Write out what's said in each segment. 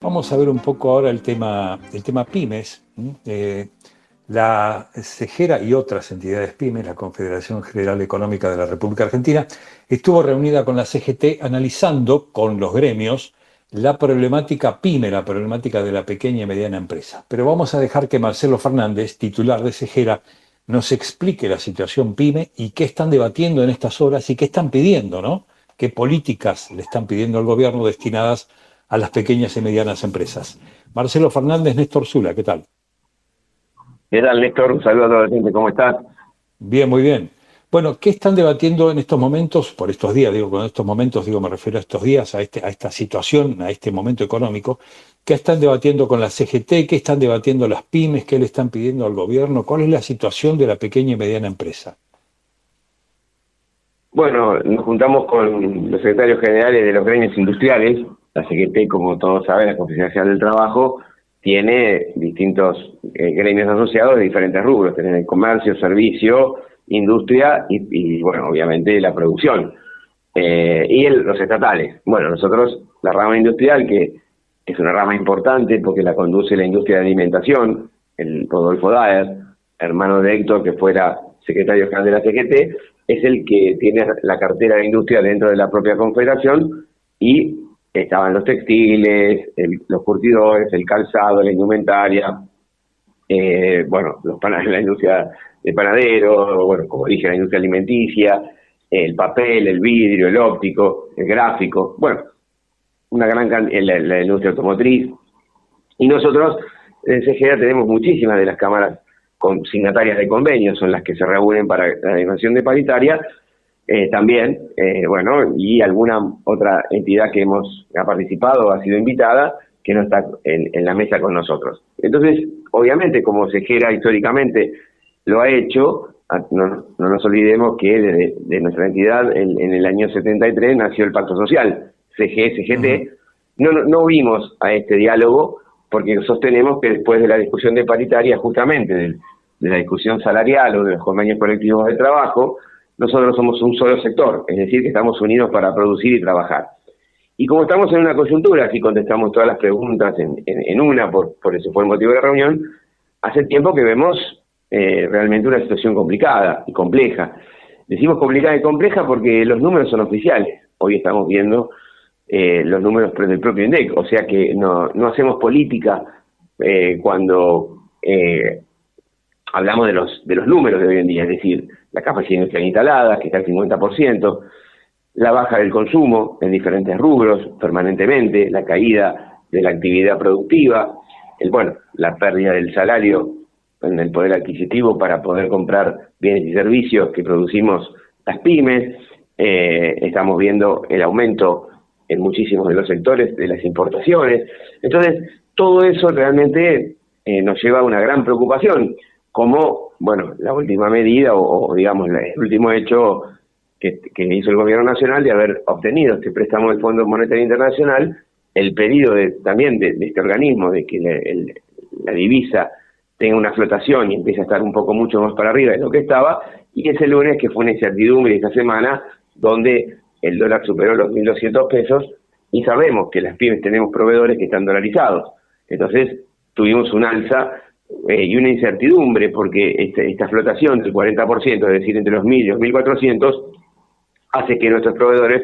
Vamos a ver un poco ahora el tema pymes. La CEGERA y otras entidades pymes, la Confederación General Económica de la República Argentina, estuvo reunida con la CGT analizando con los gremios la problemática pyme, la problemática de la pequeña y mediana empresa. Pero vamos a dejar que Marcelo Fernández, titular de CEGERA, nos explique la situación pyme y qué están debatiendo en estas horas y qué están pidiendo, ¿no? ¿Qué políticas le están pidiendo al gobierno destinadas a las pequeñas y medianas empresas? Marcelo Fernández, Néstor Zula, ¿qué tal? ¿Qué tal, Néstor? Un saludo a toda la gente, ¿cómo estás? Bien, muy bien. Bueno, ¿qué están debatiendo en estos momentos, por estos días, digo, con estos momentos, digo, me refiero a estos días, a esta situación, a este momento económico? ¿Qué están debatiendo con la CGT? ¿Qué están debatiendo las pymes? ¿Qué le están pidiendo al gobierno? ¿Cuál es la situación de la pequeña y mediana empresa? Bueno, nos juntamos con los secretarios generales de los gremios industriales. La CGT, como todos saben, la Confederación del Trabajo, tiene distintos gremios asociados de diferentes rubros. Tienen el comercio, servicio, industria y bueno, obviamente la producción. Los estatales. Bueno, nosotros, la rama industrial, que es una rama importante porque la conduce la industria de alimentación, el Rodolfo Daer, hermano de Héctor, que fuera secretario general de la CGT, es el que tiene la cartera de industria dentro de la propia confederación, y estaban los textiles, los curtidores, el calzado, la indumentaria, bueno, la industria de panadero, bueno, como dije, la industria alimenticia, el papel, el vidrio, el óptico, el gráfico, bueno, una gran la industria automotriz. Y nosotros en CGA tenemos muchísimas de las cámaras signatarias de convenios, son las que se reúnen para la animación de paritaria, también, bueno, y alguna otra entidad que ha participado, ha sido invitada, que no está en la mesa con nosotros. Entonces, obviamente, como CEGERA históricamente lo ha hecho, no nos olvidemos que de nuestra entidad en el año 73 nació el Pacto Social, CGT. No vimos a este diálogo porque sostenemos que después de la discusión de paritaria, justamente de la discusión salarial o de los convenios colectivos de trabajo, nosotros somos un solo sector, es decir, que estamos unidos para producir y trabajar. Y como estamos en una coyuntura, así contestamos todas las preguntas en una, por eso fue el motivo de la reunión, hace tiempo que vemos realmente una situación complicada y compleja. Decimos complicada y compleja porque los números son oficiales. Hoy estamos viendo los números del propio INDEC, o sea que no hacemos política cuando hablamos de los números de hoy en día, es decir, la capacidad industrial instalada, que está al 50%, la baja del consumo en diferentes rubros permanentemente, la caída de la actividad productiva, la pérdida del salario en el poder adquisitivo para poder comprar bienes y servicios que producimos las pymes. Estamos viendo el aumento en muchísimos de los sectores de las importaciones. Entonces, todo eso realmente nos lleva a una gran preocupación, como, bueno, la última medida o digamos, el último hecho que hizo el gobierno nacional de haber obtenido este préstamo del Fondo Monetario Internacional, el pedido también de este organismo de que la divisa tenga una flotación y empiece a estar un poco mucho más para arriba de lo que estaba, y ese lunes, que fue una incertidumbre esta semana, donde el dólar superó los 1.200 pesos, y sabemos que las pymes tenemos proveedores que están dolarizados. Entonces tuvimos un alza y una incertidumbre, porque esta flotación del 40%, es decir, entre los 1.000 y los 1.400, hace que nuestros proveedores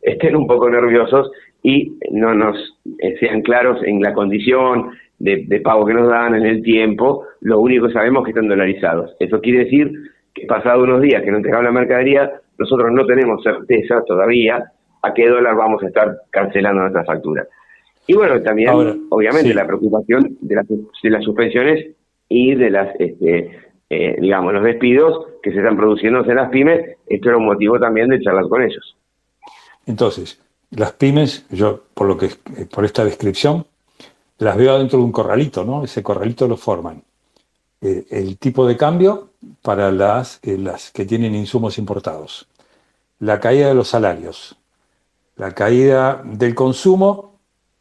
estén un poco nerviosos y no nos sean claros en la condición de pago que nos dan, en el tiempo. Lo único que sabemos es que están dolarizados. Eso quiere decir que pasado unos días que no entregaron la mercadería, nosotros no tenemos certeza todavía a qué dólar vamos a estar cancelando nuestras facturas. Y bueno, también, Ahora, obviamente, sí. la preocupación de las suspensiones y de las, digamos, los despidos que se están produciendo en las pymes. Esto era un motivo también de charlar con ellos. Entonces, las pymes, yo por esta descripción, las veo dentro de un corralito, ¿no? Ese corralito lo forman el tipo de cambio para las que tienen insumos importados, la caída de los salarios, la caída del consumo,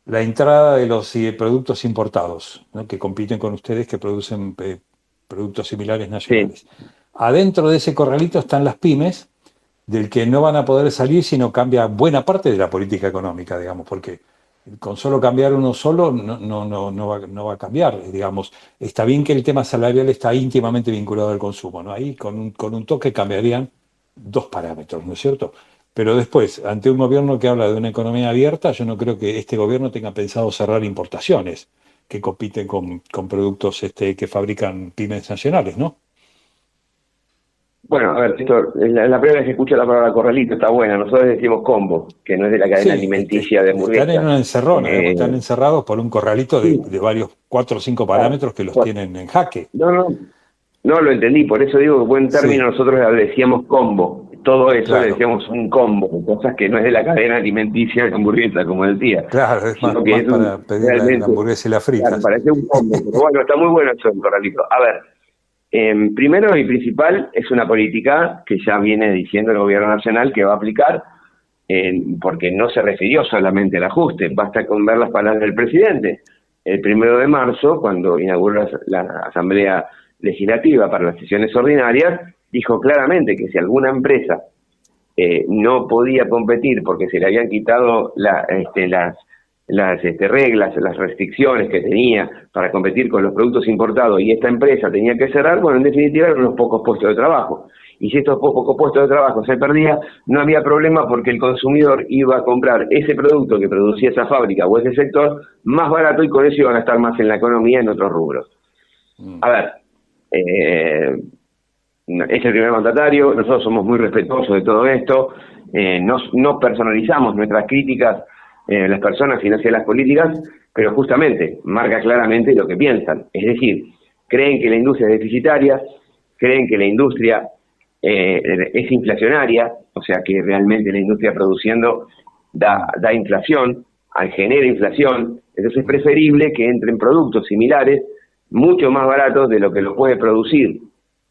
la entrada de los productos importados, ¿no? Que compiten con ustedes, que producen productos similares Sí. nacionales. Adentro de ese corralito están las pymes, del que no van a poder salir si no cambia buena parte de la política económica, digamos, porque Con solo cambiar uno solo no va a cambiar, digamos. Está bien que el tema salarial está íntimamente vinculado al consumo, ¿no? Ahí con un toque cambiarían dos parámetros, ¿no es cierto? Pero después, ante un gobierno que habla de una economía abierta, yo no creo que este gobierno tenga pensado cerrar importaciones que compiten con productos que fabrican pymes nacionales, ¿no? Bueno, a ver, esto, la primera vez que escucho la palabra corralito está buena. Nosotros decimos combo, que no es de la cadena Sí, alimenticia de están en hamburguesas. una encerrona, digamos, están Eh, encerrados por un corralito de, sí, de varios, 4 o 5 claro. parámetros que los Bueno, tienen en jaque. no, no, no lo entendí, por eso digo que buen término Sí, nosotros le decíamos combo. Todo eso le claro, decíamos un combo, cosas que no es de la cadena alimenticia de hamburguesa, como decía, claro, es más, sino que más es para pedir la realmente, hamburguesa y las claro, fritas. parece un combo. Pero bueno, está muy bueno eso, Corralito. A ver, primero y principal es una política que ya viene diciendo el gobierno nacional que va a aplicar, porque no se refirió solamente al ajuste, basta con ver las palabras del presidente. El 1 de marzo, cuando inauguró la Asamblea Legislativa para las sesiones ordinarias, dijo claramente que si alguna empresa no podía competir porque se le habían quitado las reglas, las restricciones que tenía para competir con los productos importados y esta empresa tenía que cerrar, bueno, en definitiva eran unos pocos puestos de trabajo. Y si estos pocos puestos de trabajo se perdían, no había problema porque el consumidor iba a comprar ese producto que producía esa fábrica o ese sector más barato y con eso iban a estar más en la economía en otros rubros. Mm. A ver, es el primer mandatario, nosotros somos muy respetuosos de todo esto, no personalizamos nuestras críticas las personas y no hacia las políticas, pero justamente marca claramente lo que piensan. Es decir, creen que la industria es deficitaria, creen que la industria es inflacionaria, o sea que realmente la industria produciendo da inflación, genera inflación, entonces es preferible que entren productos similares, mucho más baratos de lo que lo puede producir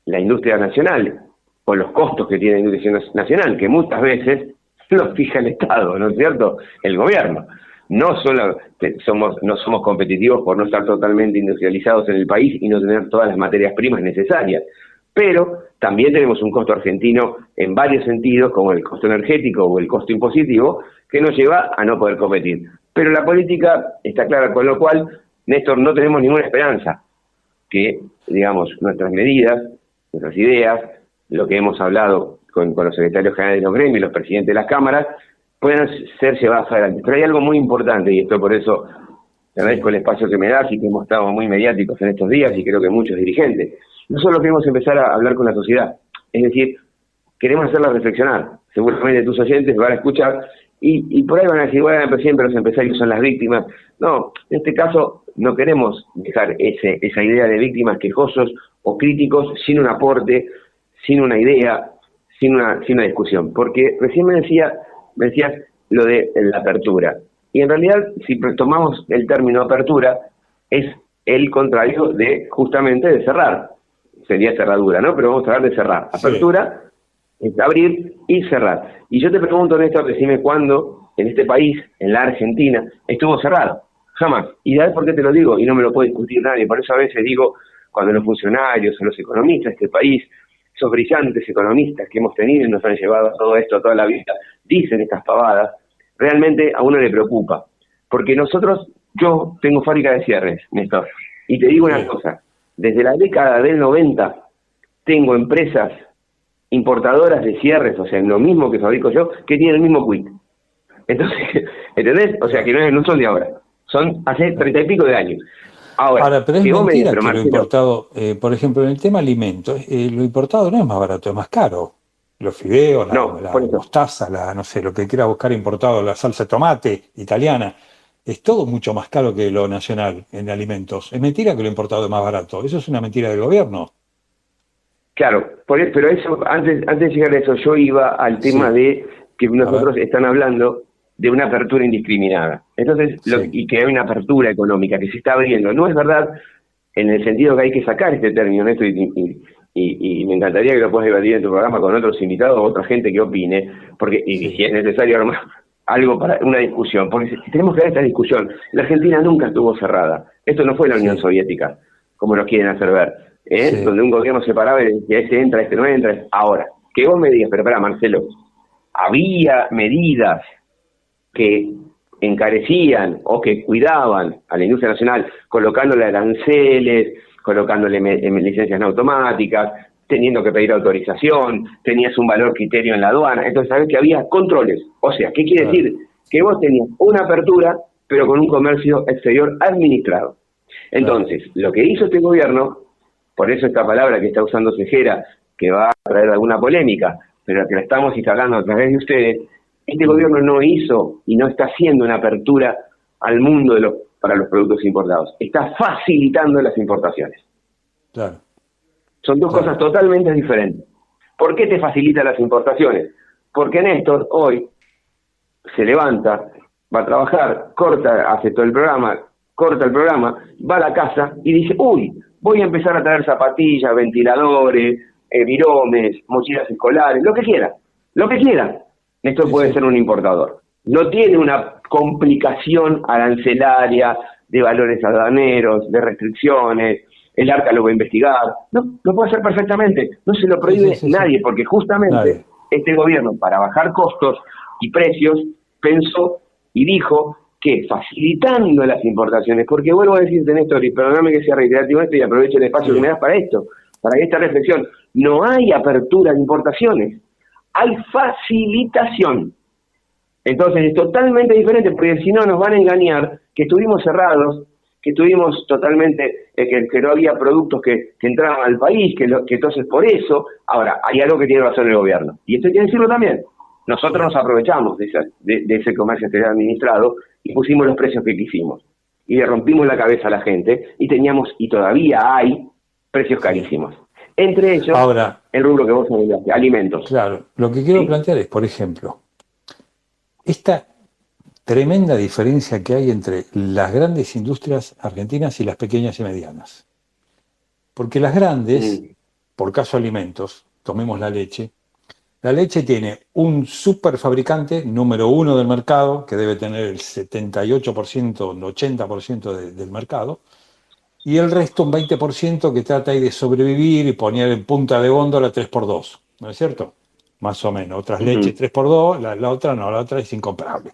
la industria nacional, con los costos que tiene la industria nacional, que muchas veces los fija el Estado, ¿no es cierto? El gobierno. No somos competitivos por no estar totalmente industrializados en el país y no tener todas las materias primas necesarias, pero también tenemos un costo argentino en varios sentidos, como el costo energético o el costo impositivo, que nos lleva a no poder competir. Pero la política está clara, con lo cual, Néstor, no tenemos ninguna esperanza que, digamos, nuestras medidas, nuestras ideas, lo que hemos hablado con los secretarios generales de los gremios y los presidentes de las cámaras, puedan ser llevadas adelante. Pero hay algo muy importante, y esto por eso te Sí, agradezco el espacio que me das y que hemos estado muy mediáticos en estos días, y creo que muchos dirigentes. Nosotros queremos empezar a hablar con la sociedad, es decir, queremos hacerla reflexionar. Seguramente tus oyentes van a escuchar y por ahí van a decir, bueno, pero siempre los empresarios son las víctimas. No, en este caso no queremos dejar esa idea de víctimas quejosos o críticos sin un aporte, sin una idea, sin una discusión. Porque recién me decías lo de la apertura. Y en realidad, si tomamos el término apertura, es el contrario de justamente de cerrar. Sería cerradura, ¿no? Pero vamos a hablar de cerrar. sí. Apertura es abrir y cerrar. Y yo te pregunto, Néstor, decime cuándo en este país, en la Argentina, estuvo cerrado. Jamás. ¿Y sabes por qué te lo digo? Y no me lo puede discutir nadie. Por eso a veces digo, cuando los funcionarios o los economistas de este país, esos brillantes economistas que hemos tenido y nos han llevado a todo esto toda la vida, dicen estas pavadas, realmente a uno le preocupa. Porque yo tengo fábrica de cierres, Néstor, y te digo una Sí. cosa, desde la década del 90 tengo empresas importadoras de cierres, o sea, lo mismo que fabrico yo, que tienen el mismo quit. Entonces, ¿entendés? O sea, que no son de ahora, son hace 30 y pico de años. Ahora, Ahora, pero es si vos me digas, mentira pero que lo Marcelo, importado, por ejemplo, en el tema alimentos, lo importado no es más barato, es más caro. Los fideos, no, por la eso, mostaza, no sé, lo que quiera buscar importado, la salsa de tomate italiana, es todo mucho más caro que lo nacional en alimentos. Es mentira que lo importado es más barato. Eso es una mentira del gobierno. claro, pero eso, antes de llegar a eso, yo iba al tema Sí, de que a ver, nosotros están hablando de una apertura indiscriminada. Entonces, sí, y que hay una apertura económica que se está abriendo. No es verdad en el sentido que hay que sacar este término, Néstor, y me encantaría que lo puedas debatir en tu programa con otros invitados o otra gente que opine, porque y sí, si es necesario armar algo para una discusión, porque si tenemos que dar esta discusión, la Argentina nunca estuvo cerrada. Esto no fue la Unión sí, Soviética, como nos quieren hacer ver, sí, donde un gobierno se paraba y decía, este entra, este no entra. Ahora, que vos me digas, pero espera, Marcelo, había medidas que encarecían o que cuidaban a la industria nacional colocándole aranceles, colocándole licencias no automáticas, teniendo que pedir autorización, tenías un valor criterio en la aduana, entonces sabes que había controles. O sea, ¿qué quiere decir? Que vos tenías una apertura, pero con un comercio exterior administrado. Entonces, lo que hizo este gobierno, por eso esta palabra que está usando Cejera, que va a traer alguna polémica, pero que la estamos instalando a través de ustedes, este gobierno no hizo y no está haciendo una apertura al mundo para los productos importados. Está facilitando las importaciones. Claro. Son dos cosas totalmente diferentes. ¿Por qué te facilita las importaciones? Porque Néstor hoy se levanta, va a trabajar, hace todo el programa, corta el programa, va a la casa y dice, uy, voy a empezar a traer zapatillas, ventiladores, viromes, mochilas escolares, lo que quiera. Néstor puede ser un importador. No tiene una complicación arancelaria de valores aduaneros, de restricciones, el ARCA lo va a investigar. No, lo puede hacer perfectamente. No se lo prohíbe nadie, porque justamente este gobierno, para bajar costos y precios, pensó y dijo que facilitando las importaciones, porque vuelvo a decirte, Néstor, y perdóname que sea reiterativo esto y aprovecho el espacio que me das para esto, para esta reflexión, no hay apertura de importaciones, hay facilitación. Entonces es totalmente diferente, porque si no nos van a engañar que estuvimos cerrados, que estuvimos totalmente, que no había productos que entraban al país, que entonces por eso, ahora, hay algo que tiene razón el gobierno, y esto hay que decirlo también. Nosotros nos aprovechamos de ese comercio exterior administrado y pusimos los precios que quisimos. Y le rompimos la cabeza a la gente y teníamos, y todavía hay, precios carísimos. Entre ellos, ahora, el rubro que vos hablaste, alimentos. Claro, lo que quiero plantear es, por ejemplo, esta tremenda diferencia que hay entre las grandes industrias argentinas y las pequeñas y medianas. Porque las grandes, por caso alimentos, tomemos la leche tiene un superfabricante número 1 del mercado, que debe tener el 78%, el 80% del mercado, y el resto un 20% que trata ahí de sobrevivir y poner en punta de góndola 3x2, ¿no es cierto? Más o menos, otras leches 3x2, la otra no, la otra es incomparable.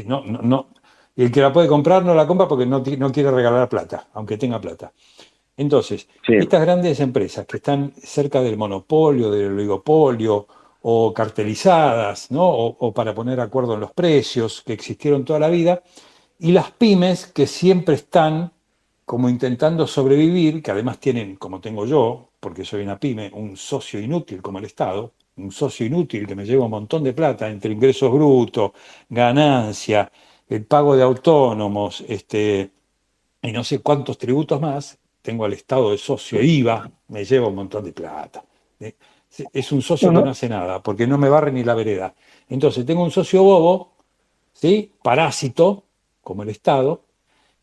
No. Y el que la puede comprar no la compra porque no quiere regalar plata, aunque tenga plata. Entonces, estas grandes empresas que están cerca del monopolio, del oligopolio, o cartelizadas, ¿no? O para poner acuerdo en los precios, que existieron toda la vida, y las pymes que siempre están como intentando sobrevivir, que además tienen, como tengo yo, porque soy una pyme, un socio inútil como el Estado, un socio inútil que me lleva un montón de plata entre ingresos brutos, ganancia, el pago de autónomos, y no sé cuántos tributos más, tengo al Estado de socio IVA, me lleva un montón de plata. Es un socio que no hace nada, porque no me barre ni la vereda. Entonces tengo un socio bobo, ¿sí? Parásito, como el Estado,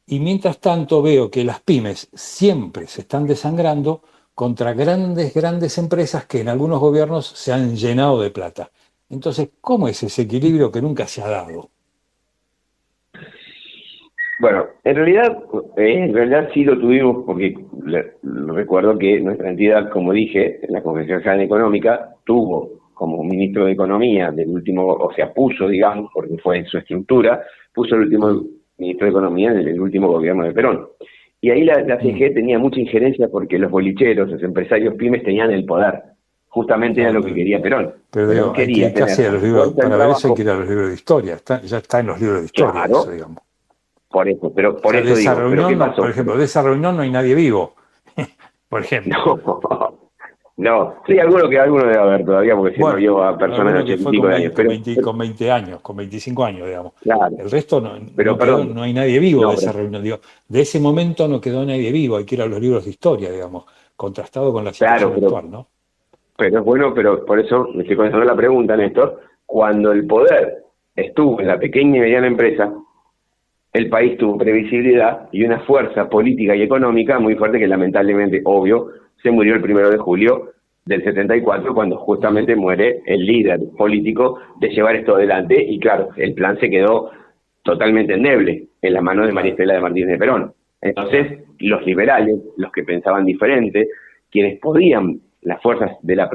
y mientras tanto veo que las pymes siempre se están desangrando contra grandes empresas que en algunos gobiernos se han llenado de plata. Entonces, ¿cómo es ese equilibrio que nunca se ha dado? Bueno, en realidad sí lo tuvimos, porque recuerdo que nuestra entidad, como dije, en la Confederación General Económica, tuvo como ministro de Economía del último, o sea, puso, digamos, porque fue en su estructura, puso el último ministro de Economía en el último gobierno de Perón. Y ahí la CG tenía mucha injerencia porque los bolicheros, los empresarios pymes tenían el poder. Justamente era lo que quería Perón. Pero digo, quería casi a los libros, para ver eso hay que ir a los libros de historia. Ya está en los libros de historia, claro, eso, digamos. Por eso, pero por o sea, eso de esa digo, reunión, ¿pero qué pasó? Por ejemplo, de esa reunión no hay nadie vivo, por ejemplo. No, sí, alguno debe haber todavía, porque siempre llevo a personas de 80 y pico de años. Con 20 años, con 25 años, digamos. Claro. El resto no hay nadie vivo de esa reunión. Digo, de ese momento no quedó nadie vivo, hay que ir a los libros de historia, digamos, contrastado con la situación actual, ¿no? Pero es bueno, pero por eso me estoy contestando la pregunta, Néstor. Cuando el poder estuvo en la pequeña y mediana empresa, el país tuvo previsibilidad y una fuerza política y económica muy fuerte que lamentablemente, obvio, se murió el 1 de julio del 74 cuando justamente muere el líder político de llevar esto adelante y claro, el plan se quedó totalmente endeble en las manos de María Estela de Martínez de Perón. Entonces, los liberales, los que pensaban diferente, quienes podían, las fuerzas de las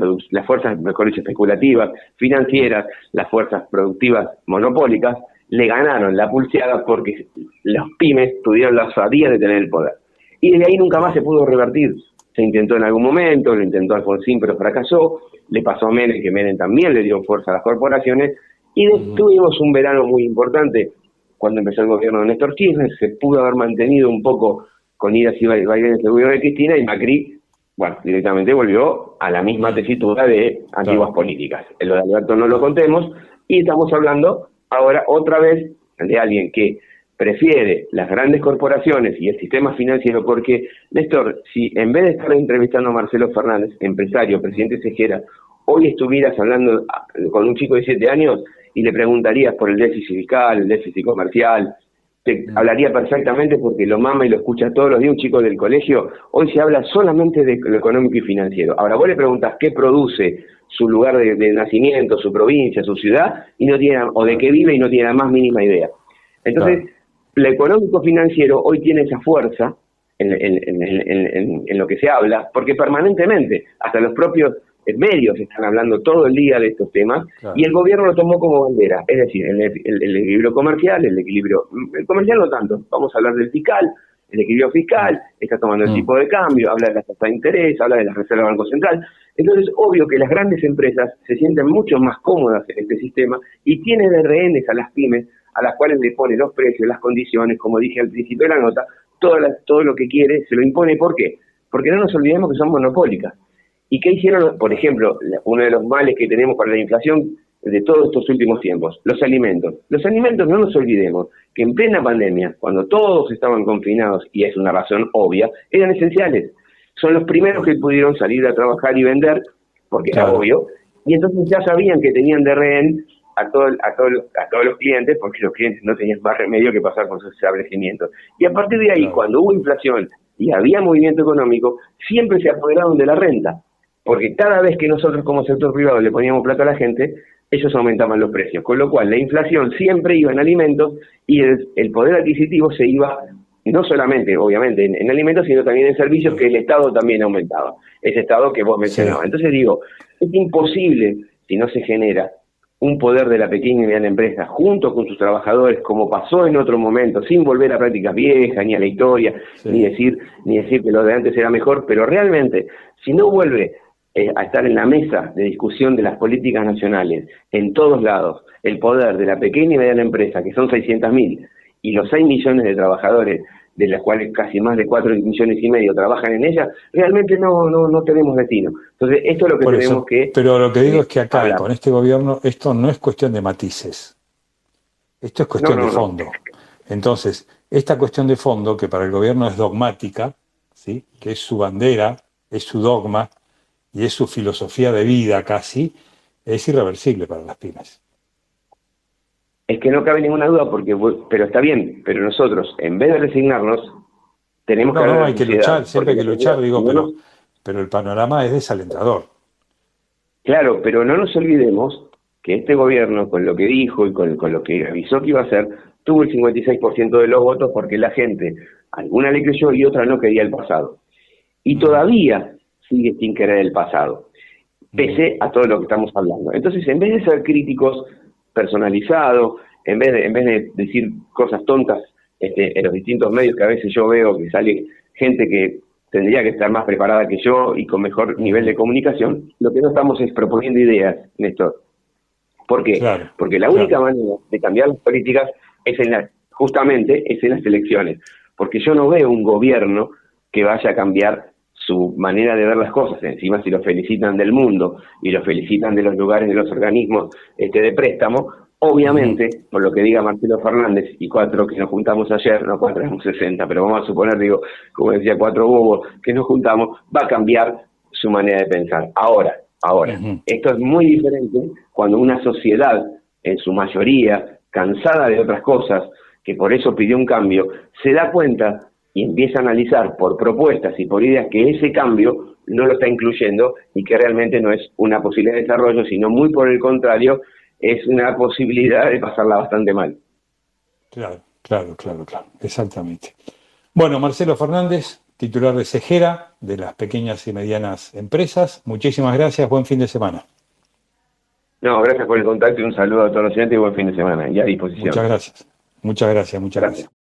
fuerzas, mejor dicho, especulativas, financieras, las fuerzas productivas monopólicas, le ganaron la pulseada porque los pymes tuvieron la osadía de tener el poder. Y desde ahí nunca más se pudo revertir. Se intentó en algún momento, lo intentó Alfonsín, pero fracasó. Le pasó a Menem, que Menem también le dio fuerza a las corporaciones. Y tuvimos un verano muy importante cuando empezó el gobierno de Néstor Kirchner. Se pudo haber mantenido un poco con idas y vaivenes del gobierno de Cristina, y Macri, bueno, directamente volvió a la misma tesitura de antiguas políticas. En lo de Alberto no lo contemos, y estamos hablando ahora otra vez de alguien que prefiere las grandes corporaciones y el sistema financiero, porque, Néstor, si en vez de estar entrevistando a Marcelo Fernández, empresario, presidente Sejera, hoy estuvieras hablando con un chico de 7 años y le preguntarías por el déficit fiscal, el déficit comercial, te hablaría perfectamente porque lo mama y lo escucha todos los días un chico del colegio. Hoy se habla solamente de lo económico y financiero. Ahora vos le preguntas qué produce su lugar de nacimiento, su provincia, su ciudad, y no tiene, o de qué vive, y no tiene la más mínima idea. Entonces, lo económico-financiero hoy tiene esa fuerza en lo que se habla, porque permanentemente, hasta los propios medios están hablando todo el día de estos temas, y el gobierno lo tomó como bandera, es decir, el equilibrio comercial, el comercial no tanto, vamos a hablar del fiscal, el equilibrio fiscal, está tomando el tipo de cambio, habla de la tasa de interés, habla de la reserva del Banco Central. Entonces, obvio que las grandes empresas se sienten mucho más cómodas en este sistema y tienen de rehenes a las pymes, a las cuales le pone los precios, las condiciones, como dije al principio de la nota, todo lo que quiere se lo impone. ¿Por qué? Porque no nos olvidemos que son monopólicas. ¿Y qué hicieron? Por ejemplo, uno de los males que tenemos para la inflación de todos estos últimos tiempos, los alimentos. Los alimentos, no nos olvidemos que en plena pandemia, cuando todos estaban confinados, y es una razón obvia, eran esenciales. Son los primeros que pudieron salir a trabajar y vender, porque era obvio, y entonces ya sabían que tenían de rehén a todos los clientes, porque los clientes no tenían más remedio que pasar con sus establecimientos. Y a partir de ahí, cuando hubo inflación y había movimiento económico, siempre se apoderaron de la renta, porque cada vez que nosotros como sector privado le poníamos plata a la gente, ellos aumentaban los precios, con lo cual la inflación siempre iba en alimentos y el poder adquisitivo se iba no solamente, obviamente, en alimentos, sino también en servicios, que el Estado también aumentaba, ese Estado que vos mencionabas. Entonces digo, es imposible si no se genera un poder de la pequeña y mediana empresa junto con sus trabajadores, como pasó en otro momento, sin volver a prácticas viejas, ni a la historia, ni decir que lo de antes era mejor, pero realmente, si no vuelve a estar en la mesa de discusión de las políticas nacionales, en todos lados, el poder de la pequeña y mediana empresa, que son 600.000, y los 6 millones de trabajadores, de las cuales casi más de 4,5 millones trabajan en ella, realmente no tenemos destino. Entonces, esto es lo que tenemos que... Pero lo que digo es que acá, con este gobierno, esto no es cuestión de matices. Esto es cuestión de fondo. Entonces, esta cuestión de fondo, que para el gobierno es dogmática, ¿sí?, que es su bandera, es su dogma, y es su filosofía de vida casi, es irreversible para las pymes. Es que no cabe ninguna duda, pero está bien, pero nosotros, en vez de resignarnos, tenemos que... No, hay que luchar, siempre hay que luchar, digo, pero el panorama es desalentador. Claro, pero no nos olvidemos que este gobierno, con lo que dijo y con lo que avisó que iba a hacer, tuvo el 56% de los votos porque la gente, alguna le creyó y otra no quería el pasado. Y todavía sigue sin querer el pasado, pese a todo lo que estamos hablando. Entonces, en vez de ser críticos personalizados, en vez de decir cosas tontas en los distintos medios, que a veces yo veo que sale gente que tendría que estar más preparada que yo y con mejor nivel de comunicación, lo que no estamos es proponiendo ideas, Néstor. ¿Por qué? Porque la única manera de cambiar las políticas es justamente en las elecciones, porque yo no veo un gobierno que vaya a cambiar su manera de ver las cosas. Encima, si lo felicitan del mundo y lo felicitan de los lugares, de los organismos de préstamo, obviamente, por lo que diga Marcelo Fernández y 4 que nos juntamos ayer, no 4, éramos 60, pero vamos a suponer, como decía 4 bobos que nos juntamos, va a cambiar su manera de pensar. Ahora, esto es muy diferente cuando una sociedad, en su mayoría, cansada de otras cosas, que por eso pidió un cambio, se da cuenta y empieza a analizar por propuestas y por ideas que ese cambio no lo está incluyendo y que realmente no es una posibilidad de desarrollo, sino muy por el contrario, es una posibilidad de pasarla bastante mal. Claro, exactamente. Bueno, Marcelo Fernández, titular de Sejera, de las pequeñas y medianas empresas, muchísimas gracias, buen fin de semana. No, gracias por el contacto y un saludo a todos los oyentes y buen fin de semana. Y a disposición. Muchas gracias. Muchas gracias, muchas Gracias. gracias.